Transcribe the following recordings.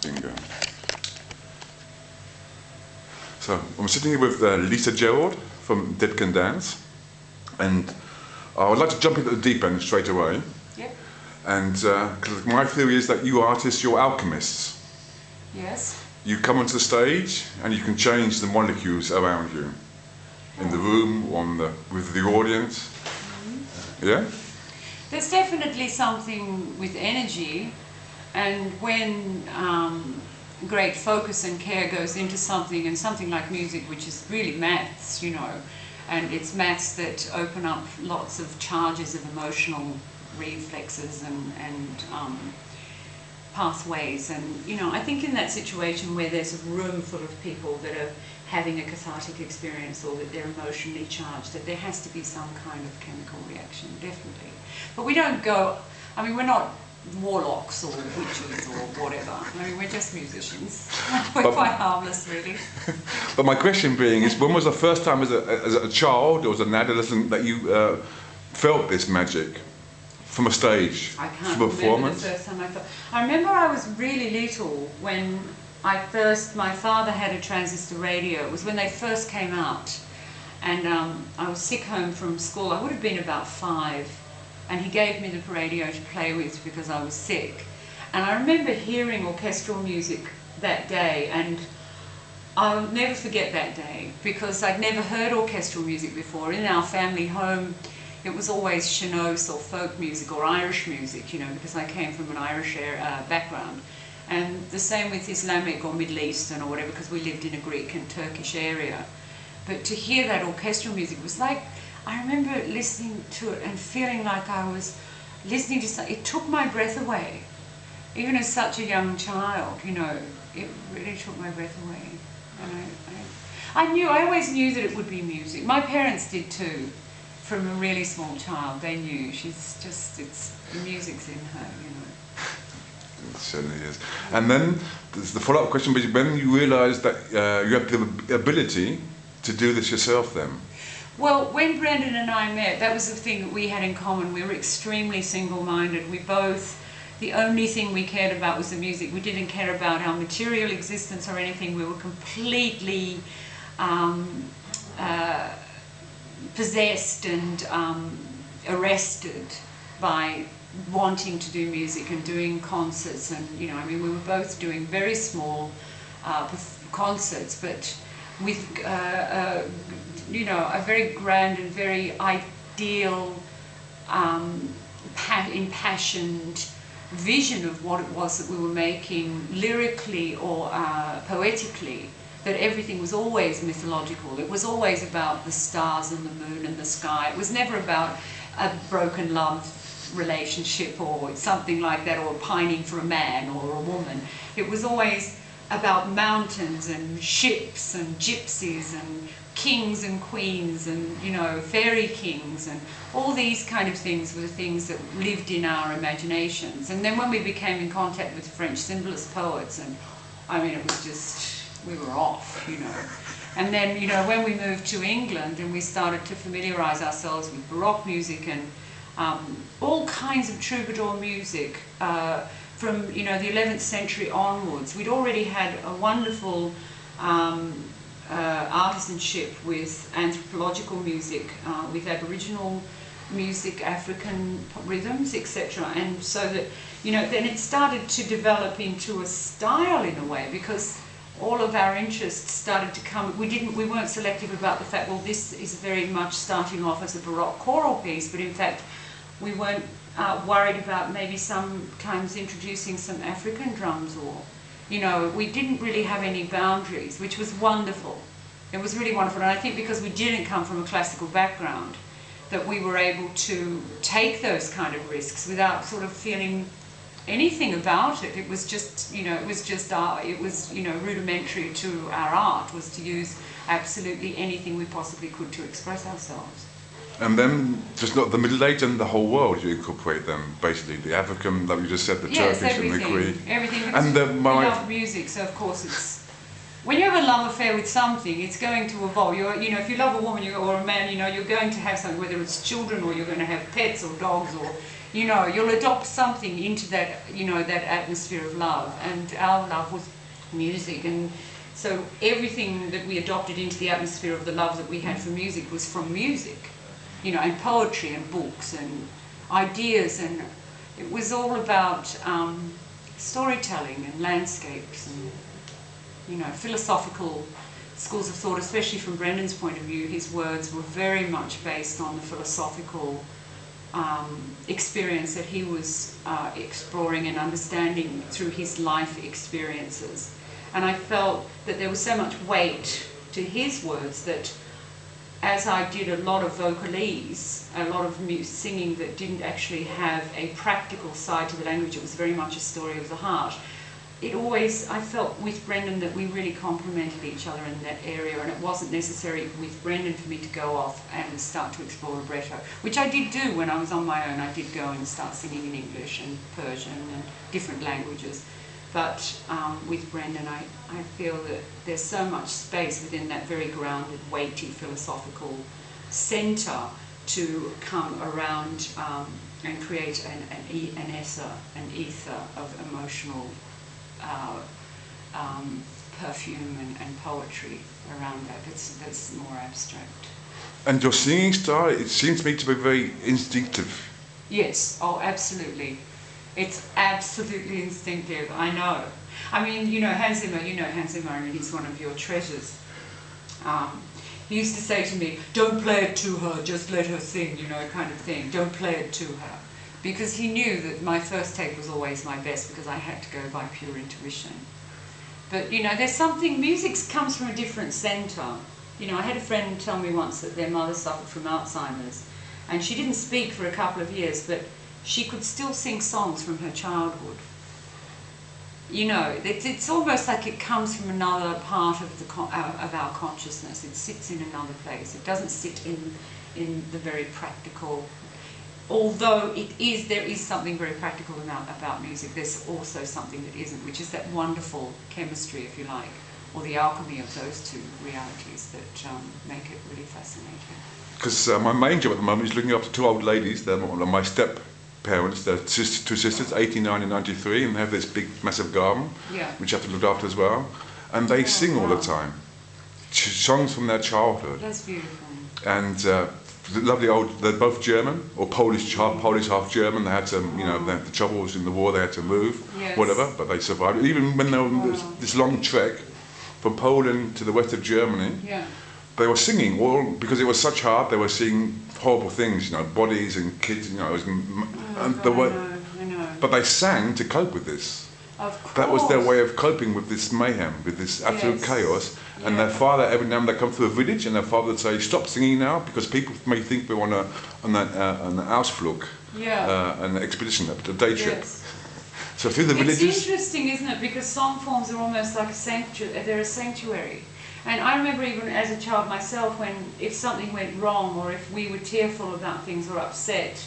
Singer. So I'm sitting here with Lisa Gerrard from Dead Can Dance, and I would like to jump into the deep end straight away. Yep. And because my theory is that you artists, you're alchemists. Yes. You come onto the stage and you can change the molecules around you, in the room, with the audience. Mm-hmm. Yeah? There's definitely something with energy, and when great focus and care goes into something, and something like music, which is really maths, you know, and it's maths that open up lots of charges of emotional reflexes and pathways, and you know, I think in that situation where there's a room full of people that are having a cathartic experience or that they're emotionally charged, that there has to be some kind of chemical reaction, definitely. But we don't go, I mean, we're not warlocks or witches or whatever. I mean, we're just musicians. We're quite harmless, really. But my question being is, when was the first time as a child or as an adolescent that you felt this magic from a stage, I can't from a remember performance? the first time I felt. I remember I was really little when my father had a transistor radio. It was when they first came out, and I was sick home from school. I would have been about 5. And he gave me the radio to play with because I was sick. And I remember hearing orchestral music that day, and I'll never forget that day because I'd never heard orchestral music before. In our family home, it was always Sean-nós or folk music or Irish music, you know, because I came from an Irish background. And the same with Islamic or Middle Eastern or whatever, because we lived in a Greek and Turkish area. But to hear that orchestral music was like, I remember listening to it and feeling like I was listening to something. It took my breath away. Even as such a young child, you know, it really took my breath away. And I always knew that it would be music. My parents did too. From a really small child, they knew. She's just, the music's in her, you know. It certainly is. And then there's the follow-up question, but when you realised that you have the ability to do this yourself then? Well, when Brendan and I met, that was the thing that we had in common. We were extremely single-minded. We both, the only thing we cared about was the music. We didn't care about our material existence or anything. We were completely possessed and arrested by wanting to do music and doing concerts. And, you know, I mean, we were both doing very small concerts, but with you know, a very grand and very ideal, impassioned vision of what it was that we were making lyrically or poetically, that everything was always mythological. It was always about the stars and the moon and the sky. It was never about a broken love relationship or something like that, or pining for a man or a woman. It was always about mountains and ships and gypsies and kings and queens and, you know, fairy kings, and all these kind of things were the things that lived in our imaginations. And then when we became in contact with French symbolist poets, and I mean, it was just, we were off, you know. And then, you know, when we moved to England and we started to familiarise ourselves with Baroque music and all kinds of troubadour music, from, you know, the 11th century onwards, we'd already had a wonderful artisanship with anthropological music, with Aboriginal music, African rhythms, etc. And so that, you know, then it started to develop into a style in a way, because all of our interests started to come. We weren't selective about the fact, well, this is very much starting off as a Baroque choral piece, but in fact we weren't worried about maybe sometimes introducing some African drums, or, you know, we didn't really have any boundaries, which was wonderful. It was really wonderful, and I think because we didn't come from a classical background, that we were able to take those kind of risks without sort of feeling anything about it. It was just, you know, it was, you know, rudimentary to our art, was to use absolutely anything we possibly could to express ourselves. And then, just not the Middle Age and the whole world, you incorporate them, basically. The African, like you just said, the yes, Turkish and the Greek. Everything. And we love music, so of course it's... When you have a love affair with something, it's going to evolve. You know, if you love a woman or a man, you know, you're going to have something, whether it's children or you're going to have pets or dogs or, You know, you'll adopt something into that, you know, that atmosphere of love. And our love was music, and so everything that we adopted into the atmosphere of the love that we had for music was from music, you know, and poetry and books and ideas, and it was all about storytelling and landscapes and, you know, philosophical schools of thought, especially from Brendan's point of view. His words were very much based on the philosophical experience that he was exploring and understanding through his life experiences. And I felt that there was so much weight to his words that, as I did a lot of vocalese, a lot of singing that didn't actually have a practical side to the language, it was very much a story of the heart. It always, I felt with Brendan that we really complemented each other in that area, and it wasn't necessary with Brendan for me to go off and start to explore libretto, which I did do when I was on my own. I did go and start singing in English and Persian and different languages. But with Brendan, I feel that there's so much space within that very grounded, weighty, philosophical centre to come around and create an ether of emotional perfume and poetry around that. That's more abstract. And your singing style, it seems to me to be very instinctive. Yes, oh, absolutely. It's absolutely instinctive, I know. I mean, you know Hans Zimmer, I mean, he's one of your treasures. He used to say to me, don't play it to her, just let her sing, you know, kind of thing. Don't play it to her. Because he knew that my first take was always my best, because I had to go by pure intuition. But, you know, there's something, music comes from a different centre. You know, I had a friend tell me once that their mother suffered from Alzheimer's, and she didn't speak for a couple of years, but she could still sing songs from her childhood. You know, it's almost like it comes from another part of our consciousness. It sits in another place. It doesn't sit in the very practical. Although there is something very practical about music, there's also something that isn't, which is that wonderful chemistry, if you like, or the alchemy of those two realities that make it really fascinating. Because my main job at the moment is looking after two old ladies. They're my step-parents. They're two sisters, 89 and 93, and they have this big, massive garden, yeah, which you have to look after as well. And they sing all the time, songs from their childhood. That's beautiful. And lovely old, they're both German, or Polish, half German. They had to, you know, the troubles in the war, they had to move, yes, whatever, but they survived. Even when they were on this long trek from Poland to the west of Germany, yeah, they were singing all, because it was such hard, they were seeing horrible things, you know, bodies and kids, you know, I know. But they sang to cope with this. Of course. That was their way of coping with this mayhem, with this absolute chaos. And their father, every now and then they come through a village, and their father would say, "Stop singing now, because people may think we're on an Ausflug, an expedition, a day trip." Yes. So through the villages. It's interesting, isn't it? Because song forms are almost like a sanctuary. They're a sanctuary. And I remember even as a child myself, if something went wrong, or if we were tearful about things or upset,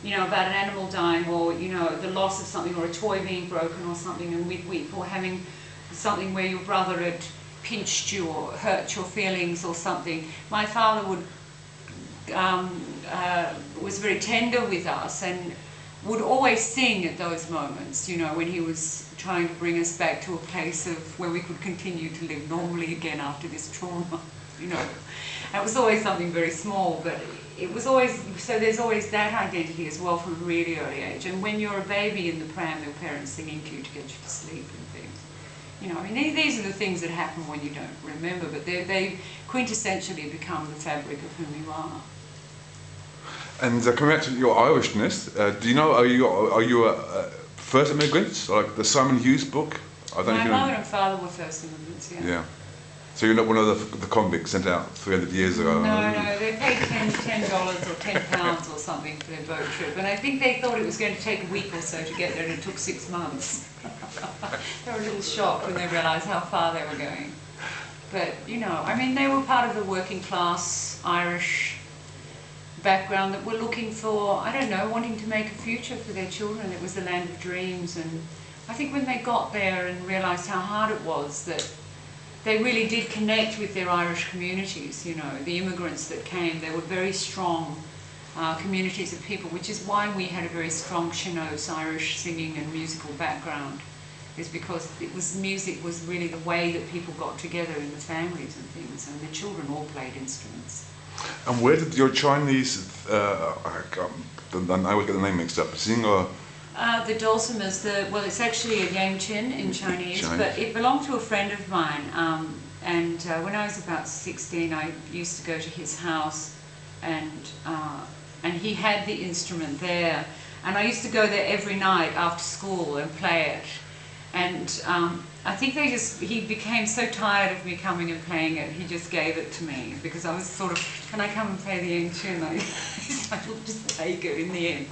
you know, about an animal dying, or, you know, the loss of something, or a toy being broken or something, and we'd weep, or having something where your brother had pinched you or hurt your feelings or something. My father was very tender with us and would always sing at those moments, you know, when he was trying to bring us back to a place of where we could continue to live normally again after this trauma, you know. It was always something very small, but it was always, so there's always that identity as well from a really early age. And when you're a baby in the pram, your parents singing to you to get you to sleep and things. You know, I mean, these are the things that happen when you don't remember, but they quintessentially become the fabric of whom you are. And coming back to your Irishness, do you know, are you a first immigrants, like the Simon Hughes book? I don't know if you know. My mother and father were first immigrants, yeah. Yeah. So you're not one of the convicts sent out 300 years ago? No, they paid $10 or £10 or something for their boat trip, and I think they thought it was going to take a week or so to get there, and it took 6 months. They were a little shocked when they realised how far they were going. But, you know, I mean, they were part of the working class Irish background that were looking for, I don't know, wanting to make a future for their children. It was the land of dreams, and I think when they got there and realised how hard it was, that they really did connect with their Irish communities, you know, the immigrants that came. They were very strong communities of people, which is why we had a very strong Chinose Irish singing and musical background, is because music was really the way that people got together in the families and things, and the children all played instruments. And where did your Chinese, I always get the name mixed up, singer? The dulcimers, well, it's actually a yangqin in Chinese, but it belonged to a friend of mine. And when I was about 16, I used to go to his house, and he had the instrument there. And I used to go there every night after school and play it. And I think he became so tired of me coming and playing it, he just gave it to me, because I was sort of, can I come and play the yangqin? I will just take it in the end.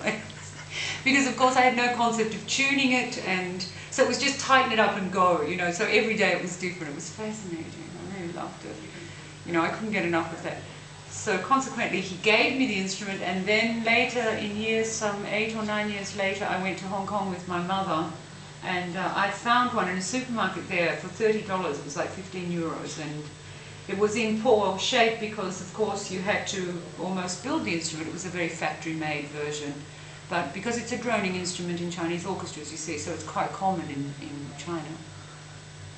Because of course I had no concept of tuning it, and so it was just tighten it up and go, you know, so every day it was different. It was fascinating, I really loved it. You know, I couldn't get enough of that. So consequently he gave me the instrument, and then later in years, some 8 or 9 years later, I went to Hong Kong with my mother, and I found one in a supermarket there for $30. It was like 15 euros, and it was in poor shape because of course you had to almost build the instrument. It was a very factory-made version. But because it's a droning instrument in Chinese orchestras, you see, so it's quite common in China.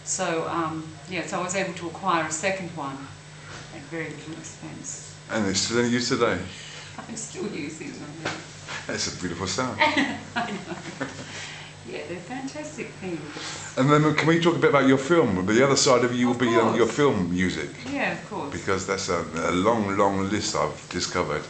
So, yeah, so I was able to acquire a second one at very little expense. And it's still in use today? I'm still using them, yeah. That's a beautiful sound. I know. Yeah, they're fantastic things. And then can we talk a bit about your film? The other side of you will be your film music. Yeah, of course. Because that's a long, long list I've discovered.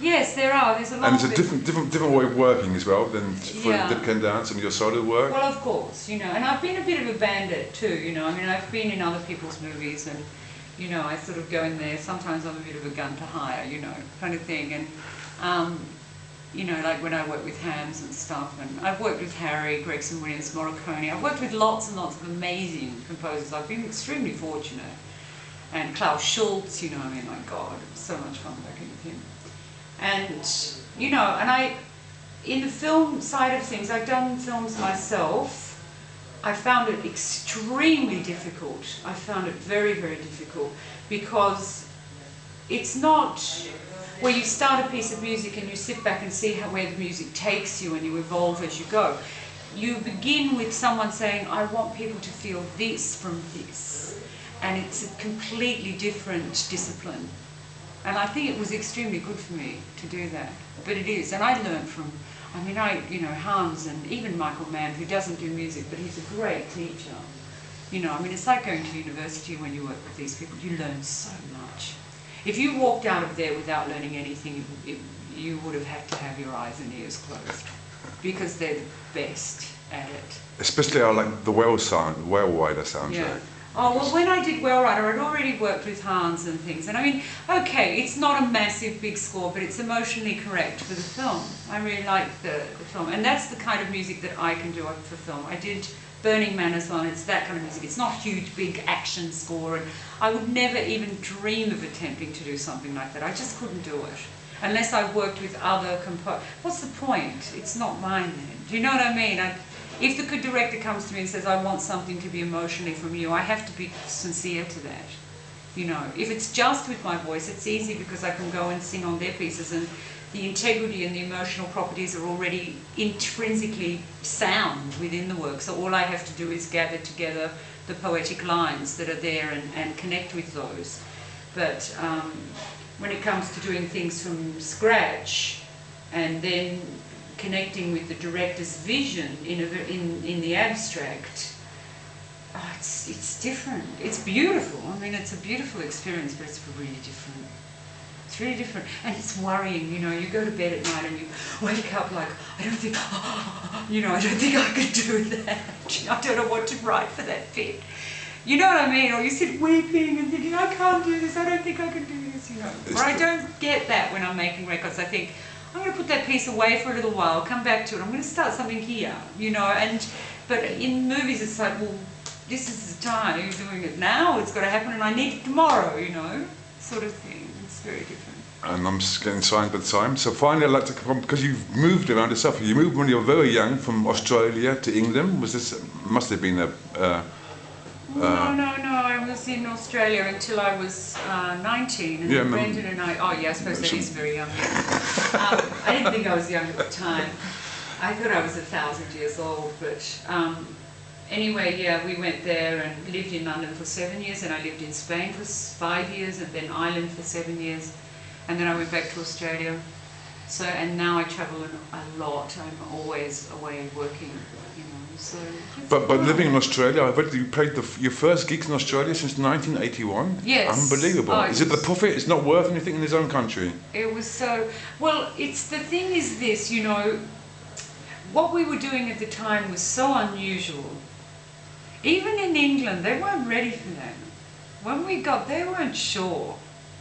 Yes, there are. There's a lot. And it's a different way of working as well than for Dipken Dance and your solo work. Well, of course, you know, and I've been a bit of a bandit too, you know. I mean, I've been in other people's movies, and you know, I sort of go in there. Sometimes I'm a bit of a gun to hire, you know, kind of thing. And you know, like when I work with Hams and stuff, and I've worked with Harry, Gregson Williams, Morricone. I've worked with lots and lots of amazing composers. I've been extremely fortunate. And Klaus Schultz, you know, I mean, my God, it was so much fun working with him. And, you know, and in the film side of things, I've done films myself. I found it extremely difficult. I found it very, very difficult, because it's not where you start a piece of music and you sit back and see where the music takes you and you evolve as you go. You begin with someone saying, I want people to feel this from this. And it's a completely different discipline. And I think it was extremely good for me to do that. But it is, and I learned from, I mean, you know, Hans and even Michael Mann, who doesn't do music, but he's a great teacher. You know, I mean, it's like going to university when you work with these people. You learn so much. If you walked out of there without learning anything, you would have had to have your eyes and ears closed, because they're the best at it. Especially I like the whale wider soundtrack. Yeah. Oh, well, when I did Well Rider, I'd already worked with Hans and things. And I mean, okay, it's not a massive big score, but it's emotionally correct for the film. I really like the film. And that's the kind of music that I can do for film. I did Burning Man as well, and it's that kind of music. It's not huge, big action score. And I would never even dream of attempting to do something like that. I just couldn't do it. Unless I worked with other composers. What's the point? It's not mine then. Do you know what I mean? If the director comes to me and says, I want something to be emotionally from you, I have to be sincere to that. You know, if it's just with my voice, it's easy because I can go and sing on their pieces, and the integrity and the emotional properties are already intrinsically sound within the work. So all I have to do is gather together the poetic lines that are there and connect with those. But when it comes to doing things from scratch and then connecting with the director's vision in the abstract, oh, it's different. It's beautiful. I mean, it's a beautiful experience, but it's really different. It's really different, and it's worrying. You know, you go to bed at night and you wake up like, I don't think I could do that. I don't know what to write for that bit. You know what I mean? Or you sit weeping and thinking, I can't do this. I don't think I can do this. You know, or I don't get that when I'm making records. I think, I'm going to put that piece away for a little while, come back to it, I'm going to start something here, you know, but in movies it's like, well, this is the time, you're doing it now, it's got to happen and I need it tomorrow, you know, sort of thing. It's very different. And I'm just getting signed by the time. So finally I'd like to come, because you've moved around yourself, you moved when you were very young from Australia to England, must have been a... No, I was in Australia until I was 19, and then Brendan and I, oh yeah, I suppose that is very young. I didn't think I was young at the time. I thought I was 1,000 years old, but anyway, yeah, we went there and lived in London for 7 years, and I lived in Spain for 5 years, and then Ireland for 7 years, and then I went back to Australia. So, and now I travel a lot. I'm always away working, you know. So. But living in Australia, I read that you played your first gigs in Australia since 1981. Yes. Unbelievable. Oh, is it the profit? It's not worth anything in his own country. It was so. Well, it's the thing is this, you know. What we were doing at the time was so unusual. Even in England, they weren't ready for that. When we got, they weren't sure,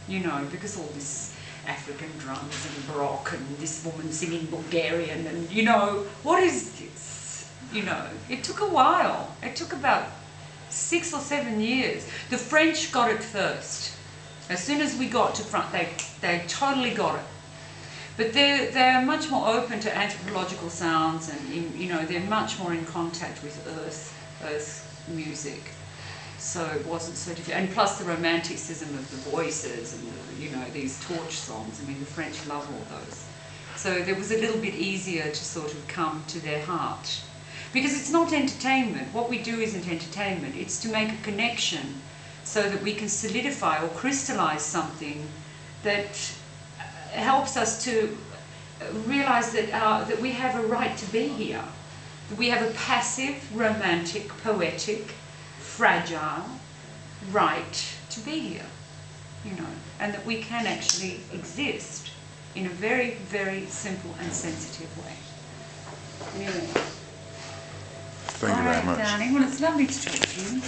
you know, because all this African drums and Baroque and this woman singing Bulgarian and, you know, what is this? You know, it took a while. It took about 6 or 7 years. The French got it first. As soon as we got to front, they totally got it. But they're much more open to anthropological sounds and, you know, they're much more in contact with earth music. So it wasn't so difficult. And plus the romanticism of the voices and, you know, these torch songs. I mean, the French love all those. So it was a little bit easier to sort of come to their heart. Because it's not entertainment. What we do isn't entertainment. It's to make a connection so that we can solidify or crystallize something that helps us to realize that we have a right to be here. That we have a passive, romantic, poetic, fragile right to be here, you know, and that we can actually exist in a very, very simple and sensitive way. Anyway. Thank you very much. Darling. Well, it's lovely to talk to you.